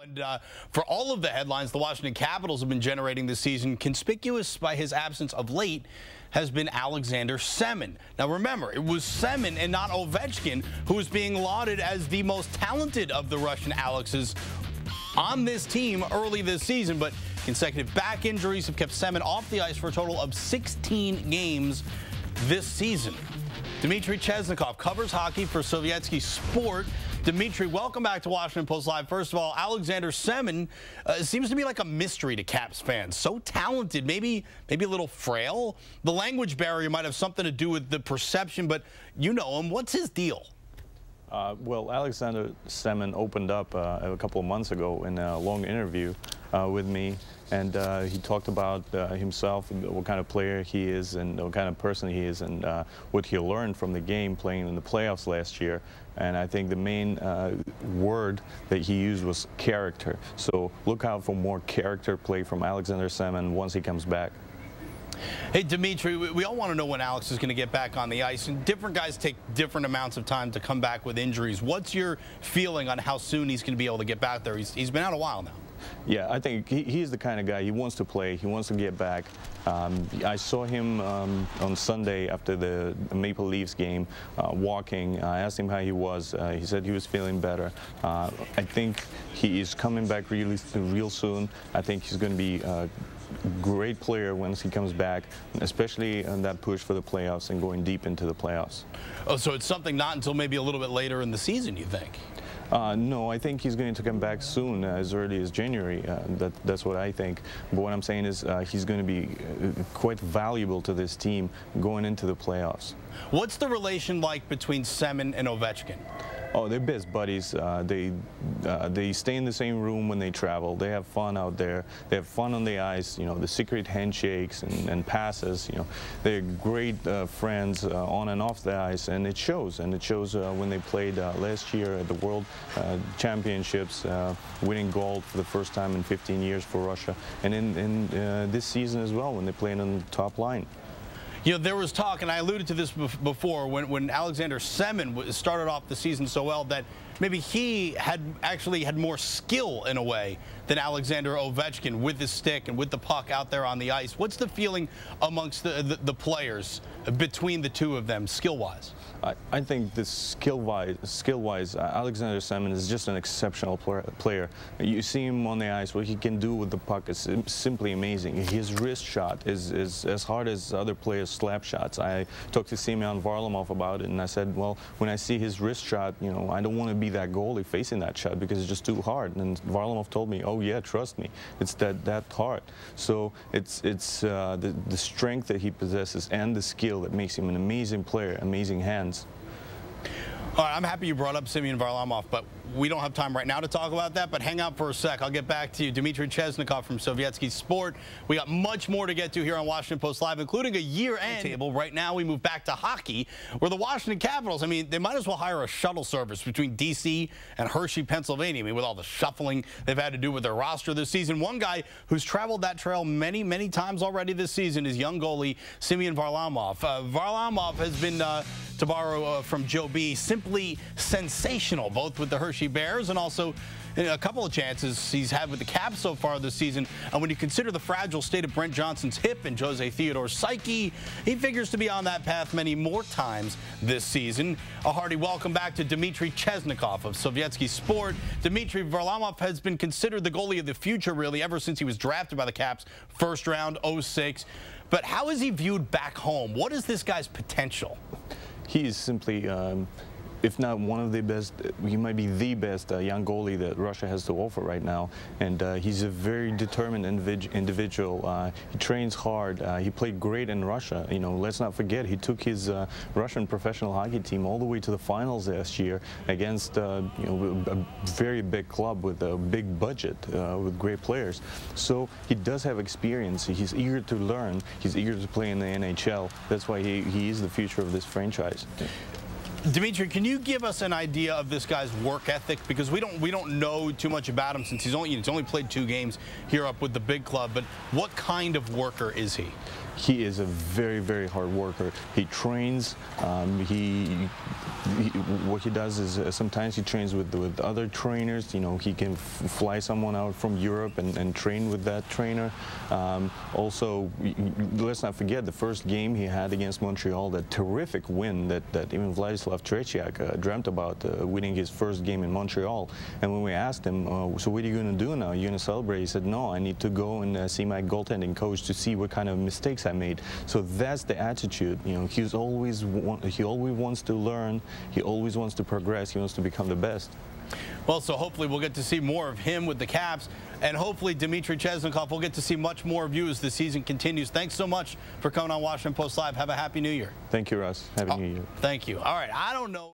And for all of the headlines the Washington Capitals have been generating this season, conspicuous by his absence of late has been Alexander Semin. Now remember, it was Semin and not Ovechkin who was being lauded as the most talented of the Russian Alexes on this team early this season, but consecutive back injuries have kept Semin off the ice for a total of 16 games this season. Dmitry Chesnokov covers hockey for Sovietsky Sport. Dmitry, welcome back to Washington Post Live. First of all, Alexander Semin seems to be like a mystery to Caps fans. So talented, maybe a little frail. The language barrier might have something to do with the perception, but you know him. What's his deal? Well, Alexander Semin opened up a couple of months ago in a long interview with me, and he talked about himself, what kind of player he is and what kind of person he is, and what he learned from the game playing in the playoffs last year. And I think the main word that he used was character. So look out for more character play from Alexander Semin once he comes back. Hey, Dmitry, we all want to know when Alex is going to get back on the ice, and different guys take different amounts of time to come back with injuries. What's your feeling on how soon he's going to be able to get back there? He's been out a while now. Yeah, I think he's the kind of guy, he wants to play, he wants to get back. I saw him on Sunday after the Maple Leafs game walking. I asked him how he was. He said he was feeling better. I think he is coming back real soon. I think he's going to be a great player once he comes back, especially on that push for the playoffs and going deep into the playoffs. Oh, so it's something not until maybe a little bit later in the season, you think? No, I think he's going to come back soon, as early as January. That's what I think. But what I'm saying is he's going to be quite valuable to this team going into the playoffs. What's the relation like between Semin and Ovechkin? Oh, they're best buddies. They stay in the same room when they travel. They have fun out there. They have fun on the ice. You know, the secret handshakes and passes. You know, they're great friends on and off the ice, and it shows. And it shows when they played last year at the World Championships, winning gold for the first time in 15 years for Russia, and in this season as well when they played on the top line. You know, there was talk, and I alluded to this before, when Alexander Semin started off the season so well that maybe he actually had more skill in a way than Alexander Ovechkin with his stick and with the puck out there on the ice. What's the feeling amongst the players between the two of them, skill-wise? I think the skill-wise, Alexander Semin is just an exceptional player. You see him on the ice, what he can do with the puck is simply amazing. His wrist shot is as hard as other players' slap shots. I talked to Simeon Varlamov about it, and I said, well, when I see his wrist shot, you know, I don't want to be that goalie facing that shot because it's just too hard. And Varlamov told me, oh yeah, trust me, it's that hard. So it's the strength that he possesses and the skill that makes him an amazing player, amazing hands. All right, I'm happy you brought up Simeon Varlamov, but we don't have time right now to talk about that, but hang out for a sec. I'll get back to you. Dmitry Chesnokov from Sovietsky Sport. We got much more to get to here on Washington Post Live, including a year-end table. Right now, we move back to hockey, where the Washington Capitals, I mean, they might as well hire a shuttle service between D.C. and Hershey, Pennsylvania. I mean, with all the shuffling they've had to do with their roster this season. One guy who's traveled that trail many, many times already this season is young goalie Simeon Varlamov. Varlamov has been, to borrow from Joe B., simply sensational, both with the Hershey Bears and also a couple of chances he's had with the Caps so far this season. And when you consider the fragile state of Brent Johnson's hip and Jose Theodore's psyche, he figures to be on that path many more times this season. A hearty welcome back to Dmitry Chesnokov of Sovietsky Sport. Dmitry, Varlamov has been considered the goalie of the future, really, ever since he was drafted by the Caps, first round, 06. But how is he viewed back home? What is this guy's potential? He is simply if not one of the best, he might be the best young goalie that Russia has to offer right now. And he's a very determined individual. He trains hard. He played great in Russia. You know, let's not forget, he took his Russian professional hockey team all the way to the finals last year against you know, a very big club with a big budget, with great players. So he does have experience. He's eager to learn. He's eager to play in the NHL. That's why he is the future of this franchise. Dmitry, can you give us an idea of this guy's work ethic? Because we don't know too much about him since he's only played 2 games here up with the big club. But what kind of worker is he? He is a very, very hard worker. He trains. He what he does is sometimes he trains with other trainers. You know, he can fly someone out from Europe and train with that trainer. Also, let's not forget the first game he had against Montreal, that terrific win that even Vladislav Tretiak dreamt about, winning his first game in Montreal. And when we asked him, so what are you going to do now? Are you going to celebrate? He said, no, I need to go and see my goaltending coach to see what kind of mistakes I made. So that's the attitude. You know, he always wants to learn. He always wants to progress. He wants to become the best. Well, so hopefully we'll get to see more of him with the Caps, and hopefully Dmitry Chesnokov will get to see much more of you as the season continues. Thanks so much for coming on Washington Post Live. Have a happy New Year. Thank you, Russ. Happy New Year. Thank you. All right, I don't know.